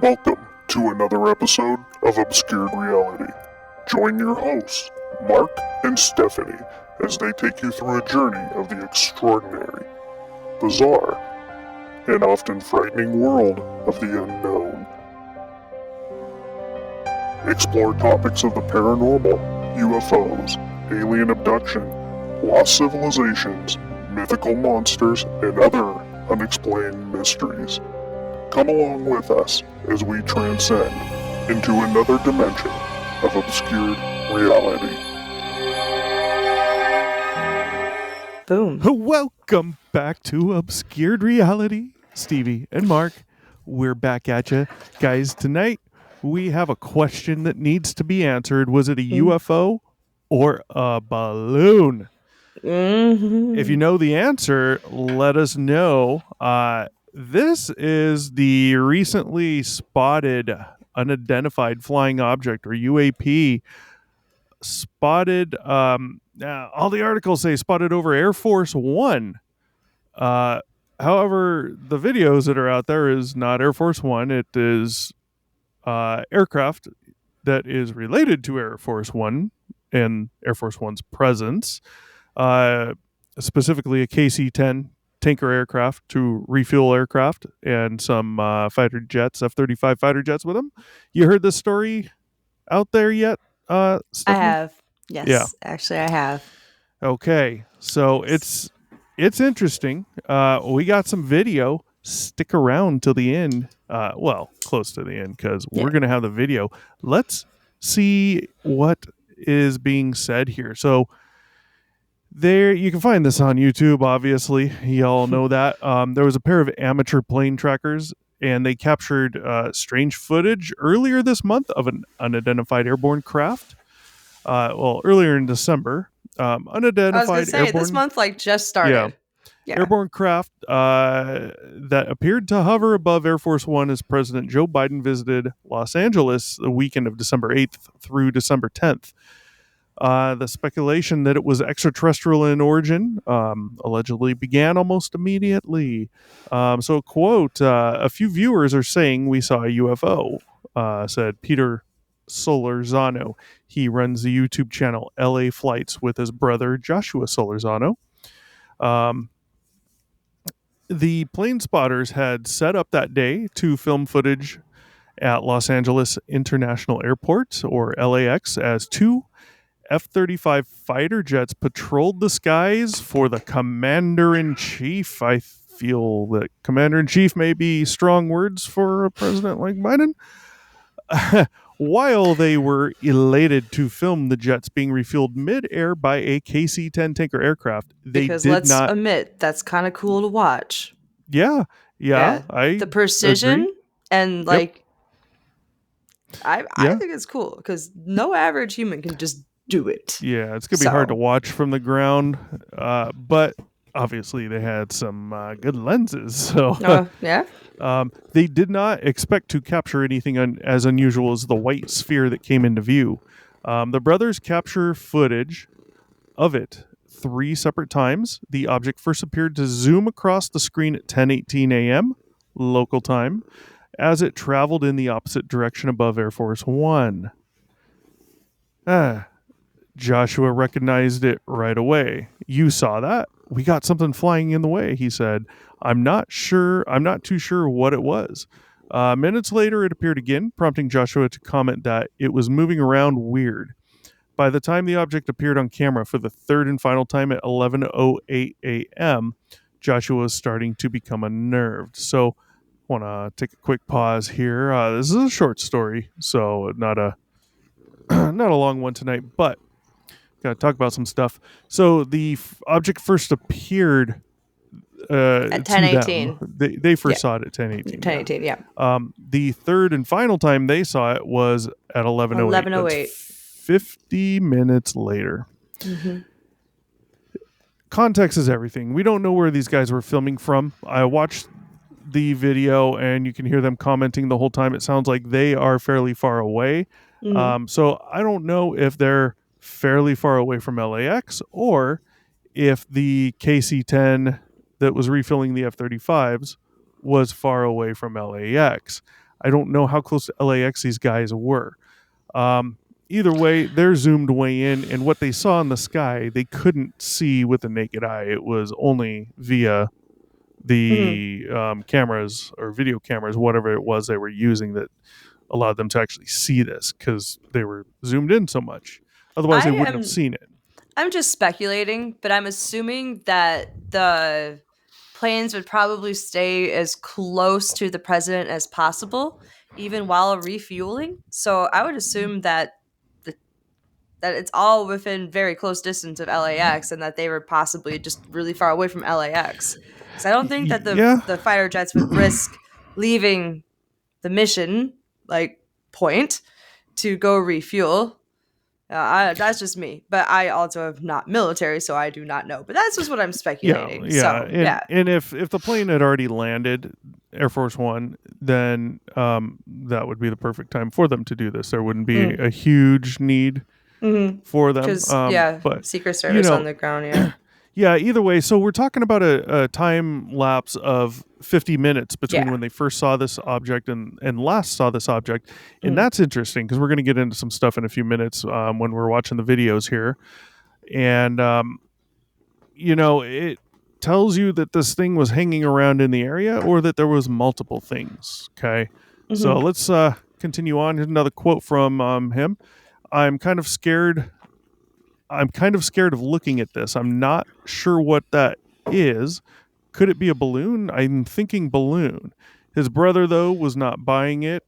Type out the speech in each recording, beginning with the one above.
Welcome to another episode of Obscured Reality. Join your hosts, Mark and Stephanie, as they take you through a journey of the extraordinary, bizarre, and often frightening world of the unknown. Explore topics of the paranormal, UFOs, alien abduction, lost civilizations, mythical monsters, and other unexplained mysteries. Come along with us as we transcend into another dimension of obscured reality. Boom. Welcome back to Obscured Reality. Stevie and Mark, we're back at you. Guys, tonight we have a question that needs to be answered. Was it a UFO or a balloon? Mm-hmm. If you know the answer, let us know. This is the recently spotted unidentified flying object, or UAP, spotted. All the articles say spotted over Air Force One. However, the videos that are out there is not Air Force One. It is aircraft that is related to Air Force One and Air Force One's presence. Specifically a KC-10 tanker aircraft to refuel aircraft and some fighter jets, F-35 fighter jets with them. You heard this story out there yet, Stephanie? I have. Yes. Yeah. Actually, I have. Okay. So it's interesting. We got some video. Stick around till the end. Close to the end, because we're going to have the video. Let's see what is being said here. So there, you can find this on YouTube, obviously. Y'all know that. There was a pair of amateur plane trackers, and they captured strange footage earlier this month of an unidentified airborne craft. Earlier in December. Unidentified I was going to say, airborne, this month just started. Yeah. Airborne craft that appeared to hover above Air Force One as President Joe Biden visited Los Angeles the weekend of December 8th through December 10th. The speculation that it was extraterrestrial in origin allegedly began almost immediately. So, quote, a few viewers are saying we saw a UFO, said Peter Solorzano. He runs the YouTube channel LA Flights with his brother Joshua Solorzano. The plane spotters had set up that day to film footage at Los Angeles International Airport, or LAX, as two F-35 fighter jets patrolled the skies for the Commander-in-Chief. I feel that Commander-in-Chief may be strong words for a president like Biden. While they were elated to film the jets being refueled mid-air by a KC-10 tanker aircraft, they because did let's not admit, that's kind of cool to watch. Yeah. The precision agree. and Yep. I think it's cool because no average human can just do it. Yeah, it's gonna be hard to watch from the ground, but obviously they had some good lenses. So they did not expect to capture anything as unusual as the white sphere that came into view. The brothers capture footage of it 3 separate times. The object first appeared to zoom across the screen at 10:18 a.m. local time as it traveled in the opposite direction above Air Force One. Joshua recognized it right away. You saw that? We got something flying in the way, he said. I'm not too sure what it was. Minutes later, it appeared again, prompting Joshua to comment that it was moving around weird. By the time the object appeared on camera for the third and final time at 11:08 a.m., Joshua was starting to become unnerved. So I want to take a quick pause here. This is a short story, so not a long one tonight, but got to talk about some stuff. So the object first appeared at 10:18. They first saw it at 10:18. 10:18, yeah. The third and final time they saw it was at 11:08. 11:08. 50 minutes later. Mm-hmm. Context is everything. We don't know where these guys were filming from. I watched the video and you can hear them commenting the whole time. It sounds like they are fairly far away. Mm-hmm. So I don't know if they're fairly far away from LAX or if the KC-10 that was refilling the F-35s was far away from LAX. I don't know how close to LAX these guys were. Either way, they're zoomed way in, and what they saw in the sky, they couldn't see with the naked eye. It was only via the cameras or video cameras, whatever it was they were using, that allowed them to actually see this because they were zoomed in so much. Otherwise, they wouldn't have seen it. I'm just speculating, but I'm assuming that the planes would probably stay as close to the president as possible, even while refueling. So I would assume that that it's all within very close distance of LAX, and that they were possibly just really far away from LAX. Because I don't think that the fighter jets would risk leaving the mission point to go refuel. That's just me, but I also am not military, so I do not know. But that's just what I'm speculating. And if the plane had already landed, Air Force One, then that would be the perfect time for them to do this. There wouldn't be a huge need for them. But Secret Service on the ground, yeah. Yeah, either way, so we're talking about a time lapse of 50 minutes between when they first saw this object and last saw this object. And that's interesting because we're going to get into some stuff in a few minutes when we're watching the videos here. And, it tells you that this thing was hanging around in the area or that there was multiple things, okay? So let's continue on. Here's another quote from him. I'm kind of scared of looking at this. I'm not sure what that is. Could it be a balloon? I'm thinking balloon. His brother, though, was not buying it.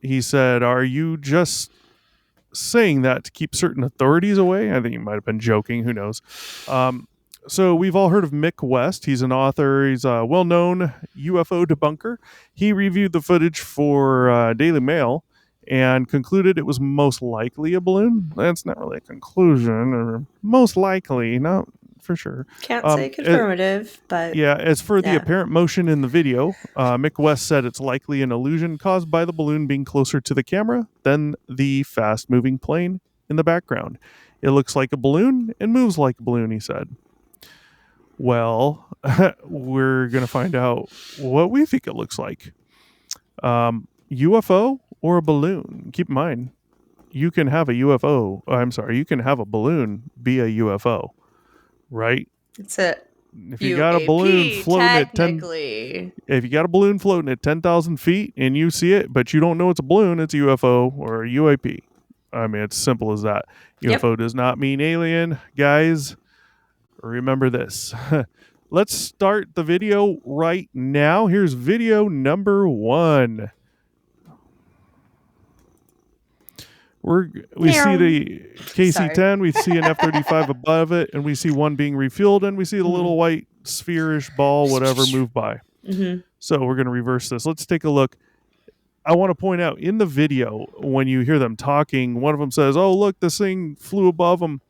He said, "Are you just saying that to keep certain authorities away?" I think he might have been joking. Who knows? So we've all heard of Mick West. He's an author. He's a well-known UFO debunker. He reviewed the footage for Daily Mail and concluded it was most likely a balloon. That's not really a conclusion, or most likely, not for sure. Can't say confirmative, but... Yeah, as for the apparent motion in the video, Mick West said it's likely an illusion caused by the balloon being closer to the camera than the fast-moving plane in the background. It looks like a balloon and moves like a balloon, he said. Well, we're going to find out what we think it looks like. UFO or a balloon? Keep in mind, you can have a UFO. You can have a balloon be a UFO, right? It's it. If you got a balloon floating if you got a balloon floating at 10,000 feet and you see it, but you don't know it's a balloon, it's a UFO or a UAP. I mean, it's simple as that. UFO does not mean alien, guys. Remember this. Let's start the video right now. Here's video number 1. We see the KC-10, we see an F-35 above it, and we see one being refueled, and we see the little white spherish ball, whatever, move by. So we're going to reverse this. Let's take a look. I want to point out, in the video, when you hear them talking, one of them says, "Oh, look, this thing flew above them."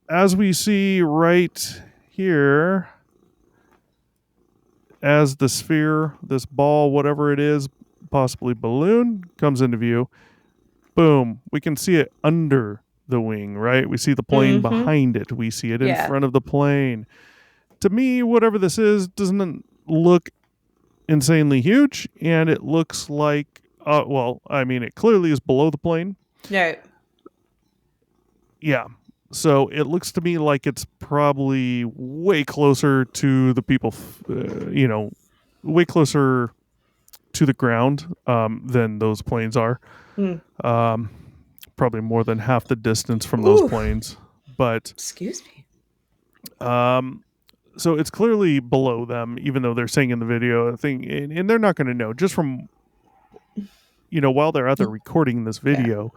As we see right here, as the sphere, this ball, whatever it is, possibly balloon, comes into view, boom, we can see it under the wing, right? We see the plane behind it. We see it in front of the plane. To me, whatever this is doesn't look insanely huge, and it looks like, it clearly is below the plane. Right. Yeah. So it looks to me like it's probably way closer to the people, way closer to the ground than those planes are. Probably more than half the distance from those planes. But excuse me. So it's clearly below them, even though they're saying in the video thing, and they're not going to know just from, while they're out there recording this video.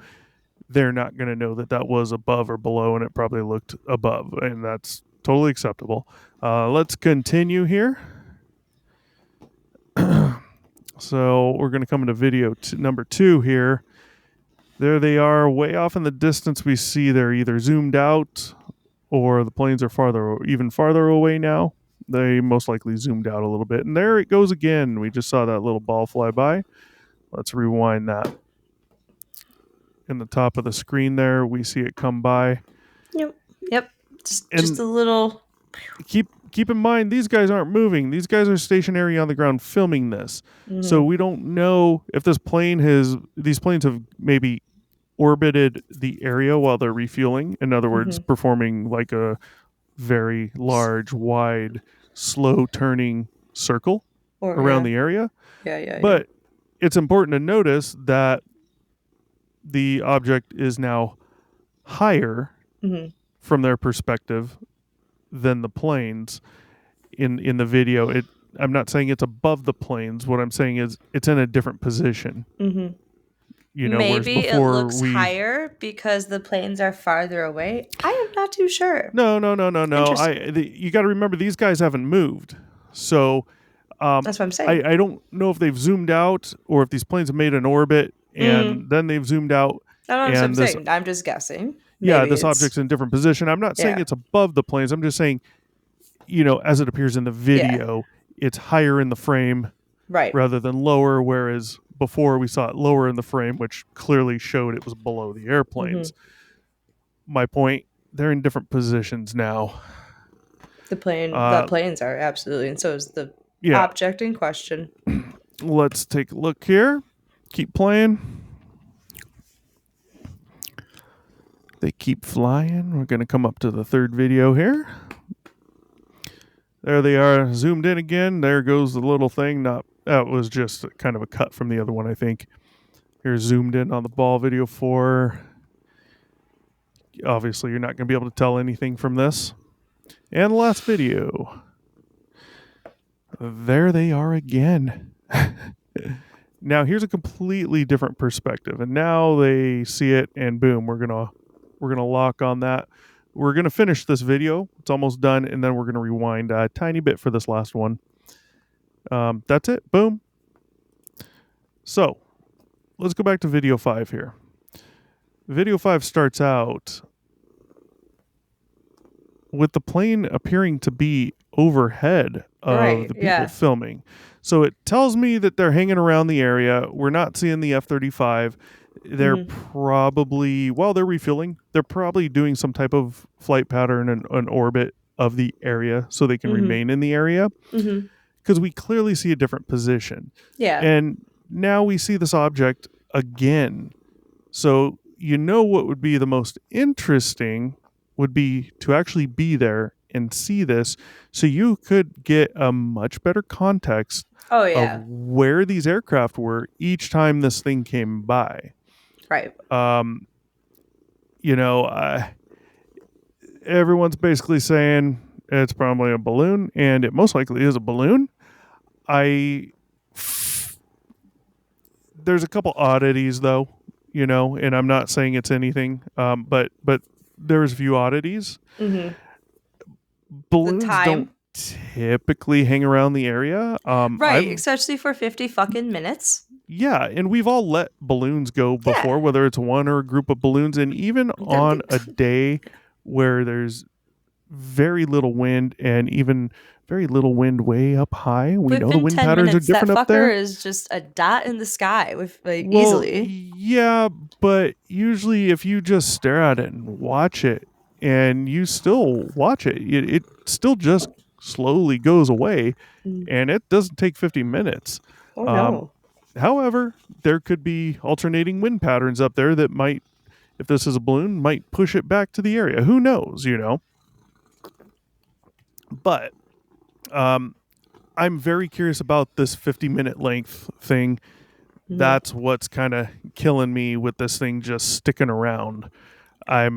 They're not going to know that was above or below, and it probably looked above, and that's totally acceptable. Let's continue here. So we're going to come into video number 2 here. There they are, way off in the distance. We see they're either zoomed out or the planes are even farther away now. They most likely zoomed out a little bit. And there it goes again. We just saw that little ball fly by. Let's rewind that. In the top of the screen there, we see it come by. Yep. Just a little. Keep keep in mind, these guys aren't moving. These guys are stationary on the ground filming this. So we don't know if these planes have maybe orbited the area while they're refueling. In other words, performing like a very large, wide, slow turning circle around the area. Yeah. But it's important to notice that the object is now higher from their perspective than the planes in the video. I'm not saying it's above the planes. What I'm saying is it's in a different position. Whereas Maybe it before looks higher because the planes are farther away. I am not too sure. No. Interesting. You got to remember these guys haven't moved, so That's what I'm saying. I don't know if they've zoomed out or if these planes have made an orbit and then they've zoomed out. That's what I'm saying. I'm just guessing. Yeah, Maybe this object's in a different position. I'm not saying it's above the planes. I'm just saying, as it appears in the video, it's higher in the frame rather than lower, whereas before we saw it lower in the frame, which clearly showed it was below the airplanes. My point, they're in different positions now. The planes are, absolutely, and so is the object in question. Let's take a look here. Keep playing. They keep flying. We're going to come up to the third video here. There they are, zoomed in again. There goes the little thing. That was just kind of a cut from the other one, I think. Here's zoomed in on the ball video 4. Obviously, you're not going to be able to tell anything from this. And the last video. There they are again. Now, here's a completely different perspective. And now they see it, and boom, we're gonna lock on that. We're going to finish this video. It's almost done, and then we're going to rewind a tiny bit for this last one. That's it. Boom. So, let's go back to video 5 here. Video 5 starts out with the plane appearing to be overhead of the people filming. So it tells me that they're hanging around the area. We're not seeing the F-35. They're probably, while they're refueling, they're probably doing some type of flight pattern and an orbit of the area so they can remain in the area. Because we clearly see a different position. Yeah. And now we see this object again. So what would be the most interesting would be to actually be there and see this so you could get a much better context of where these aircraft were each time this thing came by. Right. Everyone's basically saying it's probably a balloon, and it most likely is a balloon. There's a couple oddities though, and I'm not saying it's anything, but there's a few oddities. Balloons don't typically hang around the area. Especially for 50 fucking minutes. Yeah, and we've all let balloons go before, whether it's one or a group of balloons, and even on a day where there's very little wind and even very little wind way up high. We know the wind patterns are different up there. That fucker is just a dot in the sky with easily. Yeah, but usually if you just stare at it and watch it, and you still watch it, it still just slowly goes away, and it doesn't take 50 minutes. Oh, no. However, there could be alternating wind patterns up there that might, if this is a balloon, might push it back to the area. Who knows, But I'm very curious about this 50-minute length thing. That's what's kind of killing me with this thing just sticking around. I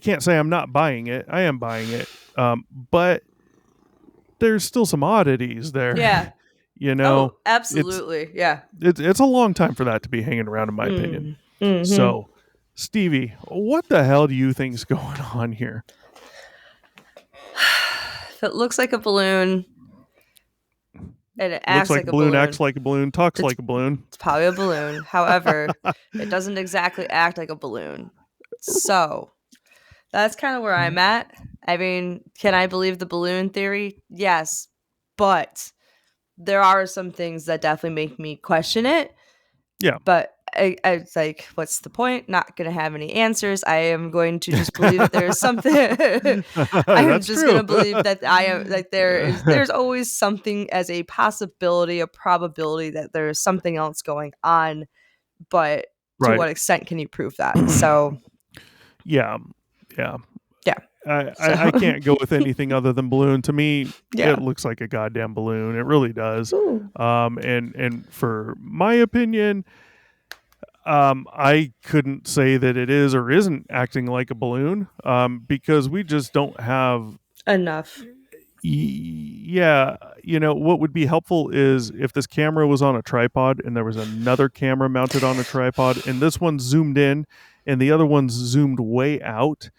can't say I'm not buying it. I am buying it. But there's still some oddities there. Yeah. Oh, absolutely. It's a long time for that to be hanging around, in my opinion. So, Stevie, what the hell do you think's going on here? If it looks like a balloon and it acts like a balloon, acts like a balloon, talks like a balloon, it's probably a balloon. However, it doesn't exactly act like a balloon. So that's kind of where I'm at. I mean, can I believe the balloon theory? Yes. But there are some things that definitely make me question it. Yeah. But it's like, what's the point? Not going to have any answers. I am going to just believe that there is something. I am That's just true. going to believe that I am like there's always something as a possibility, a probability that there is something else going on. But to Right. what extent can you prove that? So Yeah. yeah, I can't go with anything other than balloon. To me, yeah. it looks like a goddamn balloon. It really does. Ooh. And for my opinion, I couldn't say that it is or isn't acting like a balloon, because we just don't have. Enough. Yeah, what would be helpful is if this camera was on a tripod and there was another camera mounted on a tripod, and this one zoomed in and the other one's zoomed way out.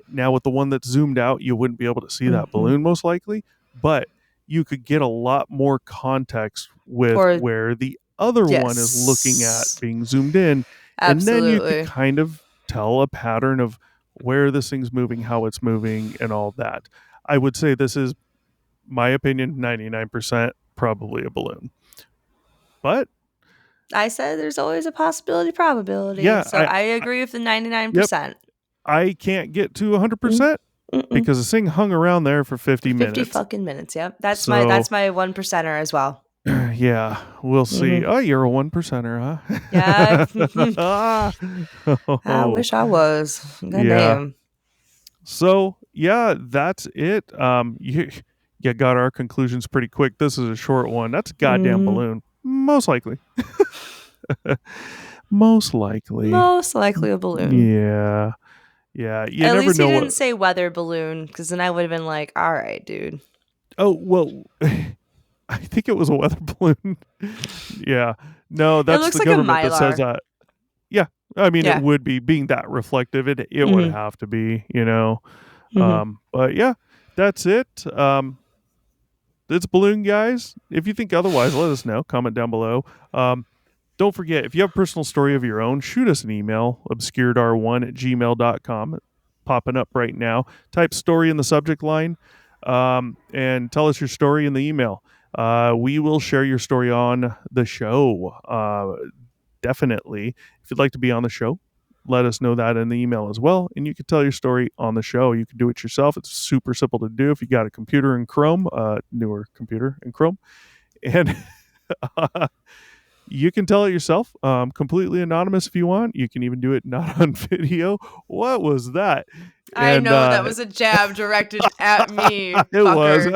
Now, with the one that's zoomed out, you wouldn't be able to see that balloon most likely, but you could get a lot more context with Or where the other one is looking at yes, being zoomed in, and then you could absolutely. kind of tell a pattern of where this thing's moving, how it's moving, and all that. I would say this is, my opinion, 99% probably a balloon. But I said there's always a possibility, probability. yeah, So I agree with the 99%. I can't get to 100% because this thing hung around there for 50 minutes. fucking minutes. Yep. That's So- my 1%er as well. Yeah, we'll see. Oh, you're a 1%er, huh? Yeah. I wish I was. God Yeah. damn. So yeah, that's it. You got our conclusions pretty quick. This is a short one. That's a goddamn balloon, most likely. Most likely. Most likely a balloon. Yeah. You At never least know he what. didn't say weather balloon, because then I would have been like, all right, dude. Oh well, I think it was a weather balloon. Yeah. No, that's looks the like a government that says Mylar. that. Yeah. I mean, Yeah. it would be, being that reflective. It would have to be, But yeah, that's it. It's balloon, guys. If you think otherwise, let us know. Comment down below. Don't forget, if you have a personal story of your own, shoot us an email, obscuredr1@gmail.com. Popping up right now. Type story in the subject line, and tell us your story in the email. We will share your story on the show. Definitely. If you'd like to be on the show, let us know that in the email as well. And you can tell your story on the show. You can do it yourself. It's super simple to do if you got a computer in Chrome, newer computer in Chrome. And you can tell it yourself, completely anonymous if you want. You can even do it not on video. What was that? I know that was a jab directed at me. It fucker. was.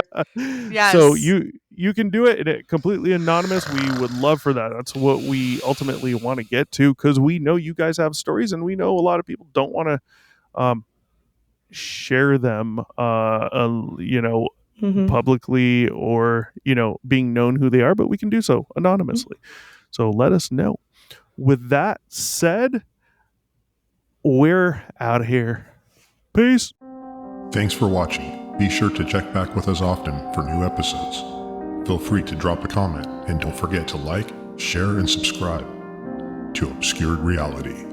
Yes. So you can do it, and it completely anonymous. We would love for that. That's what we ultimately want to get to, because we know you guys have stories, and we know a lot of people don't want to share them, publicly, or being known who they are, but we can do so anonymously. So let us know. With that said, we're out of here. Peace. Thanks for watching. Be sure to check back with us often for new episodes. Feel free to drop a comment, and don't forget to like, share, and subscribe to Obscured Reality.